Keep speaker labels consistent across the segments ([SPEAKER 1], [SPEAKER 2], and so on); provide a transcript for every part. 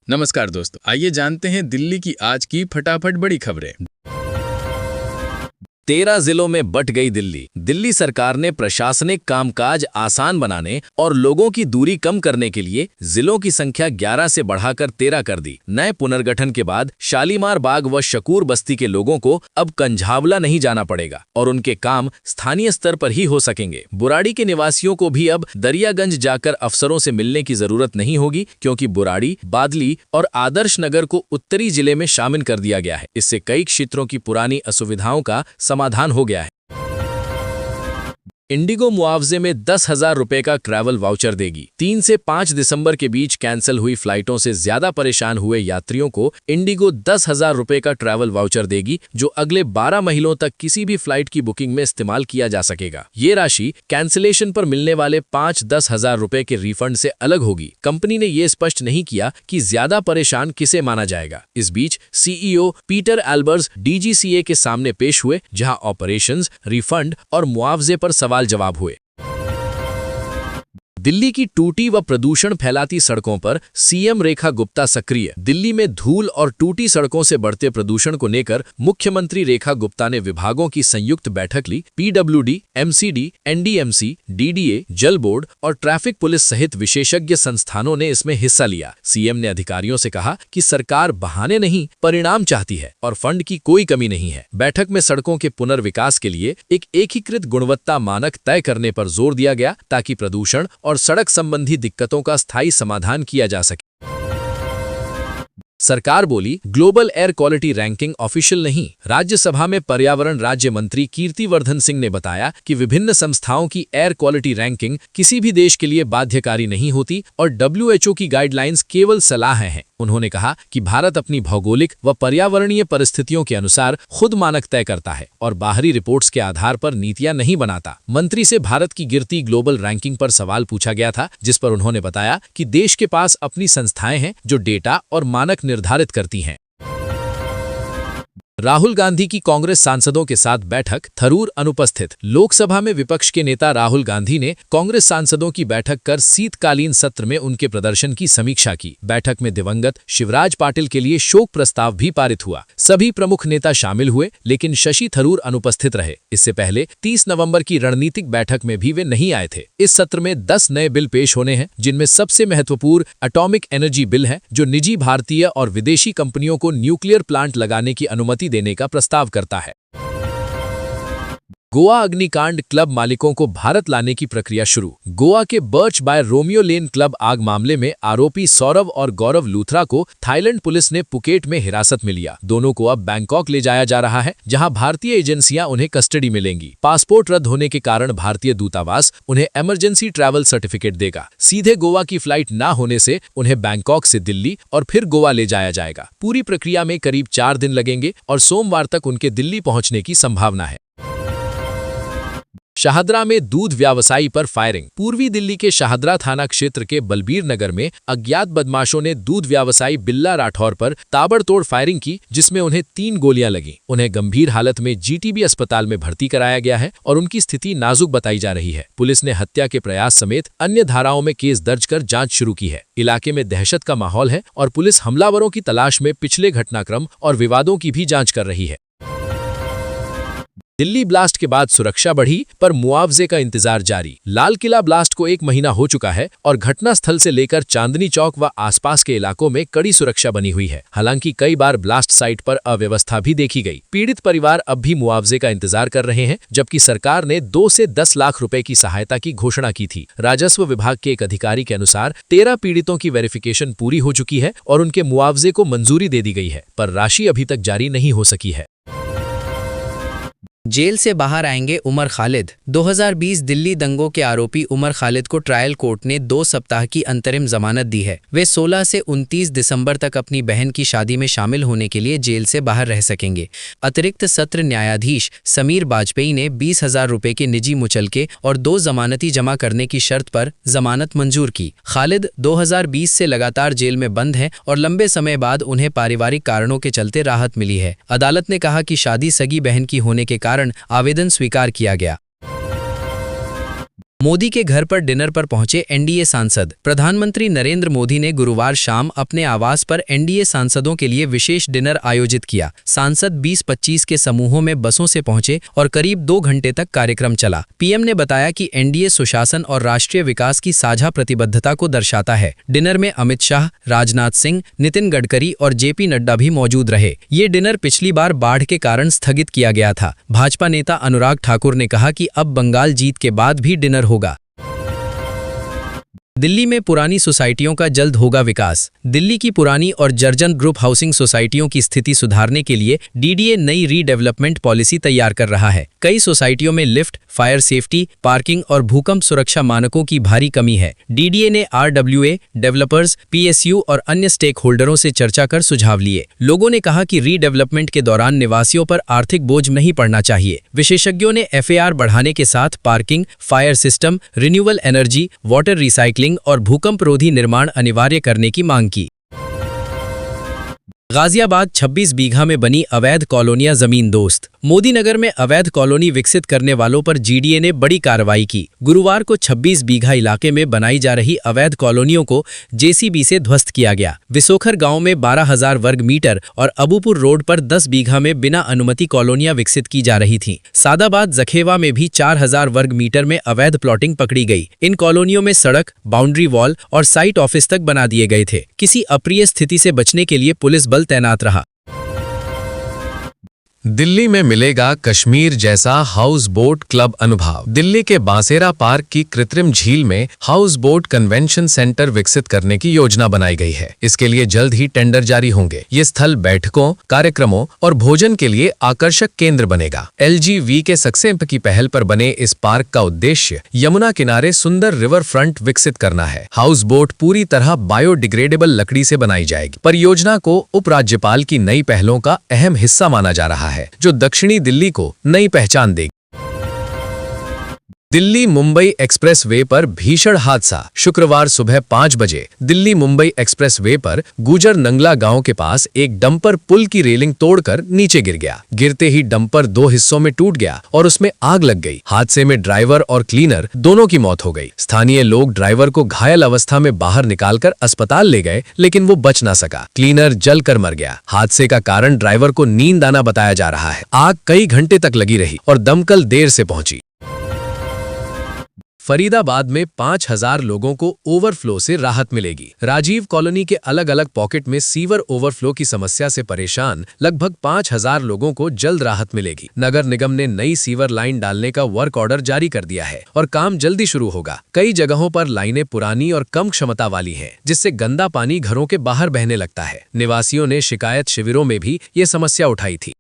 [SPEAKER 1] नमस्कार दोस्तों, आइए जानते हैं दिल्ली की आज की फटाफट बड़ी खबरें।
[SPEAKER 2] 13 जिलों में बंट गई दिल्ली। दिल्ली सरकार ने प्रशासनिक कामकाज आसान बनाने और लोगों की दूरी कम करने के लिए जिलों की संख्या 11 से बढ़ाकर 13 कर दी। नए पुनर्गठन के बाद शालीमार बाग व शकूर बस्ती के लोगों को अब कंझावला नहीं जाना पड़ेगा और उनके काम स्थानीय स्तर पर ही हो सकेंगे। बुराड़ी के निवासियों को भी अब दरियागंज जाकर अफसरों से मिलने की जरूरत नहीं होगी, क्योंकि बुराड़ी, बादली और आदर्श नगर को उत्तरी जिले में शामिल कर दिया गया है। इससे कई क्षेत्रों की पुरानी असुविधाओं का समाधान हो गया है। इंडिगो मुआवजे में 10,000 रुपए का ट्रैवल वाउचर देगी। 3 से 5 दिसंबर के बीच कैंसिल हुई फ्लाइटों से ज्यादा परेशान हुए यात्रियों को इंडिगो 10,000 रुपए का ट्रैवल वाउचर देगी, जो अगले 12 महीनों तक किसी भी फ्लाइट की बुकिंग में इस्तेमाल किया जा सकेगा। ये राशि कैंसिलेशन पर मिलने वाले 5-10 हजार रुपए के रिफंड से अलग होगी। कंपनी ने ये स्पष्ट नहीं किया कि ज्यादा परेशान किसे माना जाएगा। इस बीच सीईओ पीटर एल्बर्स डीजीसीए के सामने पेश हुए, जहां ऑपरेशंस, रिफंड और मुआवजे पर सवाल जवाब हुए। दिल्ली की टूटी व प्रदूषण फैलाती सड़कों पर सीएम रेखा गुप्ता सक्रिय। दिल्ली में धूल और टूटी सड़कों से बढ़ते प्रदूषण को लेकर मुख्यमंत्री रेखा गुप्ता ने विभागों की संयुक्त बैठक ली। पीडब्ल्यूडी, एमसीडी, एनडीएमसी, डीडीए, जल बोर्ड और ट्रैफिक पुलिस सहित विशेषज्ञ संस्थानों ने इसमें हिस्सा लिया। सीएम ने अधिकारियों से कहा कि सरकार बहाने नहीं, परिणाम चाहती है और फंड की कोई कमी नहीं है। बैठक में सड़कों के पुनर्विकास के लिए एक एकीकृत गुणवत्ता मानक तय करने पर जोर दिया गया, ताकि प्रदूषण और सड़क संबंधी दिक्कतों का स्थायी समाधान किया जा सके। सरकार बोली, global air quality ranking official नहीं। राज्यसभा में पर्यावरण राज्य मंत्री कीर्तिवर्धन सिंह ने बताया कि विभिन्न संस्थाओं की एयर क्वालिटी रैंकिंग किसी भी देश के लिए बाध्यकारी नहीं होती और डब्ल्यूएचओ की गाइडलाइंस केवल सलाह हैं। उन्होंने कहा कि भारत अपनी भौगोलिक व पर्यावरणीय परिस्थितियों के अनुसार खुद मानक तय करता है और बाहरी रिपोर्ट्स के आधार पर नीतियां नहीं बनाता। मंत्री से भारत की गिरती ग्लोबल रैंकिंग पर सवाल पूछा गया था, जिस पर उन्होंने बताया कि देश के पास अपनी संस्थाएं हैं जो डेटा और मानक निर्धारित करती हैं। राहुल गांधी की कांग्रेस सांसदों के साथ बैठक, थरूर अनुपस्थित। लोकसभा में विपक्ष के नेता राहुल गांधी ने कांग्रेस सांसदों की बैठक कर शीतकालीन सत्र में उनके प्रदर्शन की समीक्षा की। बैठक में दिवंगत शिवराज पाटिल के लिए शोक प्रस्ताव भी पारित हुआ। सभी प्रमुख नेता शामिल हुए, लेकिन शशि थरूर अनुपस्थित रहे। इससे पहले 30 नवंबर की रणनीतिक बैठक में भी वे नहीं आए थे। इस सत्र में 10 नए बिल पेश होने हैं, जिनमें सबसे महत्वपूर्ण एटॉमिक एनर्जी बिल है, जो निजी भारतीय और विदेशी कंपनियों को न्यूक्लियर प्लांट लगाने की अनुमति देने का प्रस्ताव करता है। गोवा अग्निकांड क्लब मालिकों को भारत लाने की प्रक्रिया शुरू। गोवा के Birch by Romeo Lane club आग मामले में आरोपी सौरव और गौरव लूथरा को थाईलैंड पुलिस ने पुकेट में हिरासत में लिया। दोनों को अब बैंकॉक ले जाया जा रहा है, जहां भारतीय एजेंसियां उन्हें कस्टडी में लेंगी। पासपोर्ट रद्द होने के कारण भारतीय दूतावास उन्हें इमरजेंसी ट्रैवल सर्टिफिकेट देगा। सीधे गोवा की फ्लाइट न होने से उन्हें बैंकॉक से दिल्ली और फिर गोवा ले जाया जाएगा। पूरी प्रक्रिया में करीब 4 दिन लगेंगे और सोमवार तक उनके दिल्ली पहुंचने की संभावना है। शाहदरा में दूध व्यवसायी पर फायरिंग। पूर्वी दिल्ली के शाहदरा थाना क्षेत्र के बलबीर नगर में अज्ञात बदमाशों ने दूध व्यवसायी बिल्ला राठौर पर ताबड़तोड़ फायरिंग की, जिसमें उन्हें 3 गोलियां लगीं। उन्हें गंभीर हालत में जीटीबी अस्पताल में भर्ती कराया गया है और उनकी स्थिति नाजुक बताई जा रही है। पुलिस ने हत्या के प्रयास समेत अन्य धाराओं में केस दर्ज कर जांच शुरू की है। इलाके में दहशत का माहौल है और पुलिस हमलावरों की तलाश में पिछले घटनाक्रम और विवादों की भी जांच कर रही है। दिल्ली ब्लास्ट के बाद सुरक्षा बढ़ी, पर मुआवजे का इंतजार जारी। लाल किला ब्लास्ट को 1 महीना हो चुका है और घटनास्थल से लेकर चांदनी चौक व आसपास के इलाकों में कड़ी सुरक्षा बनी हुई है। हालांकि कई बार ब्लास्ट साइट पर अव्यवस्था भी देखी गई। पीड़ित परिवार अब भी मुआवजे का इंतजार कर रहे हैं, जबकि सरकार ने 2 से 10 लाख रुपए की सहायता की घोषणा की थी। राजस्व विभाग के एक अधिकारी के अनुसार 13 पीड़ितों की वेरिफिकेशन पूरी हो चुकी है और उनके मुआवजे को मंजूरी दे दी गई है, पर राशि अभी तक जारी नहीं हो सकी है।
[SPEAKER 3] जेल से बाहर आएंगे उमर खालिद। 2020 दिल्ली दंगों के आरोपी उमर खालिद को ट्रायल कोर्ट ने 2 सप्ताह की अंतरिम जमानत दी है। वे 16 से 29 दिसंबर तक अपनी बहन की शादी में शामिल होने के लिए जेल से बाहर रह सकेंगे। अतिरिक्त सत्र न्यायाधीश समीर बाजपेयी ने 20,000 रुपए के निजी मुचलके और 2 जमानती जमा करने की शर्त पर जमानत मंजूर की। खालिद 2020 से लगातार जेल में बंद हैं और लंबे समय बाद उन्हें पारिवारिक कारणों के चलते राहत मिली है। अदालत ने कहा कि शादी सगी बहन की होने के कारण आवेदन स्वीकार किया गया। मोदी के घर पर डिनर पर पहुंचे एनडीए सांसद। प्रधानमंत्री नरेंद्र मोदी ने गुरुवार शाम अपने आवास पर एनडीए सांसदों के लिए विशेष डिनर आयोजित किया। सांसद 20-25 के समूहों में बसों से पहुंचे और करीब 2 घंटे तक कार्यक्रम चला। पीएम ने बताया कि एनडीए सुशासन और राष्ट्रीय विकास की साझा प्रतिबद्धता को दर्शाता है। डिनर में अमित शाह, राजनाथ सिंह, नितिन गडकरी और जेपी नड्डा भी मौजूद रहे। ये डिनर पिछली बार बाढ़ के कारण स्थगित किया गया था। भाजपा नेता अनुराग ठाकुर ने कहा कि अब बंगाल जीत के बाद भी डिनर होगा। दिल्ली में पुरानी सोसाइटियों का जल्द होगा विकास। दिल्ली की पुरानी और जर्जर ग्रुप हाउसिंग सोसाइटियों की स्थिति सुधारने के लिए डीडीए नई रीडेवलपमेंट पॉलिसी तैयार कर रहा है। कई सोसाइटियों में लिफ्ट, फायर सेफ्टी, पार्किंग और भूकंप सुरक्षा मानकों की भारी कमी है। डीडीए ने आरडब्ल्यूए, डेवलपर्स, पीएसयू और अन्य स्टेक होल्डरों से चर्चा कर सुझाव लिए। लोगों ने कहा कि रीडेवलपमेंट के दौरान निवासियों पर आर्थिक बोझ नहीं पड़ना चाहिए। विशेषज्ञों ने एफएआर बढ़ाने के साथ parking, fire system, renewable energy, water recycling और भूकंपरोधी निर्माण अनिवार्य करने की मांग की। गाजियाबाद 26 बीघा में बनी अवैध कॉलोनियां जमीन दोस्त। मोदी नगर में अवैध कॉलोनी विकसित करने वालों पर जीडीए ने बड़ी कार्रवाई की। गुरुवार को 26 बीघा इलाके में बनाई जा रही अवैध कॉलोनियों को जेसीबी से ध्वस्त किया गया। विसोखर गांव में 12,000 वर्ग मीटर और अबूपुर रोड पर 10 बीघा में बिना अनुमति कॉलोनियां विकसित की जा रही थीं। सादाबाद जखेवा में भी 4,000 वर्ग मीटर में अवैध प्लॉटिंग पकड़ी गई। इन कॉलोनियों में सड़क, बाउंड्री वॉल और साइट ऑफिस तक बना दिए गए थे। किसी अप्रिय स्थिति से बचने के लिए पुलिस बल तैनात रहा।
[SPEAKER 2] दिल्ली में मिलेगा कश्मीर जैसा हाउस बोट क्लब अनुभव। दिल्ली के बांसेरा पार्क की कृत्रिम झील में हाउस बोट कन्वेंशन सेंटर विकसित करने की योजना बनाई गई है। इसके लिए जल्द ही टेंडर जारी होंगे। ये स्थल बैठकों, कार्यक्रमों और भोजन के लिए आकर्षक केंद्र बनेगा। एलजीवी के सक्सेप की पहल पर बने इस पार्क का उद्देश्य यमुना किनारे सुंदर रिवर फ्रंट विकसित करना है। हाउस बोट पूरी तरह बायोडिग्रेडेबल लकड़ी से बनाई जाएगी। परियोजना को उपराज्यपाल की नई पहलों का अहम हिस्सा माना जा रहा है, जो दक्षिणी दिल्ली को नई पहचान देगी। दिल्ली मुंबई एक्सप्रेस वे पर भीषण हादसा। शुक्रवार सुबह 5 बजे दिल्ली मुंबई एक्सप्रेस वे पर गुजर नंगला गांव के पास एक डंपर पुल की रेलिंग तोड़कर नीचे गिर गया। गिरते ही डंपर 2 हिस्सों में टूट गया और उसमें आग लग गई। हादसे में ड्राइवर और क्लीनर दोनों की मौत हो गई। स्थानीय लोग ड्राइवर को घायल अवस्था में बाहर निकालकर अस्पताल ले गए, लेकिन वो बच ना सका। क्लीनर जलकर मर गया। हादसे का कारण ड्राइवर को नींद आना बताया जा रहा है। आग कई घंटे तक लगी रही और दमकल देर से पहुंची। फरीदाबाद में 5,000 लोगों को ओवरफ्लो से राहत मिलेगी। राजीव कॉलोनी के अलग अलग पॉकेट में सीवर ओवरफ्लो की समस्या से परेशान लगभग 5,000 लोगों को जल्द राहत मिलेगी। नगर निगम ने नई सीवर लाइन डालने का वर्क ऑर्डर जारी कर दिया है और काम जल्दी शुरू होगा। कई जगहों पर लाइनें पुरानी और कम क्षमता वाली हैं, जिससे गंदा पानी घरों के बाहर बहने लगता है। निवासियों ने शिकायत शिविरों में भी ये समस्या उठाई थी।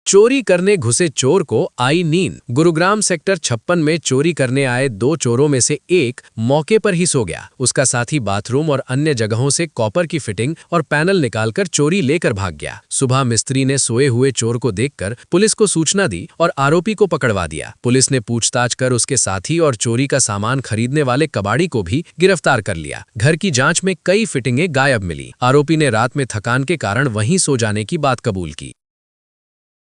[SPEAKER 2] चोरी करने घुसे चोर को आई नींद। गुरुग्राम सेक्टर 56 में चोरी करने आए 2 चोरों में से एक मौके पर ही सो गया। उसका साथी बाथरूम और अन्य जगहों से कॉपर की फिटिंग और पैनल निकालकर चोरी लेकर भाग गया। सुबह मिस्त्री ने सोए हुए चोर को देखकर पुलिस को सूचना दी और आरोपी को पकड़वा दिया। पुलिस ने पूछताछ कर उसके साथी और चोरी का सामान खरीदने वाले कबाड़ी को भी गिरफ्तार कर लिया। घर की जांच में कई फिटिंगें गायब मिली। आरोपी ने रात में थकान के कारण वहीं सो जाने की बात कबूल की।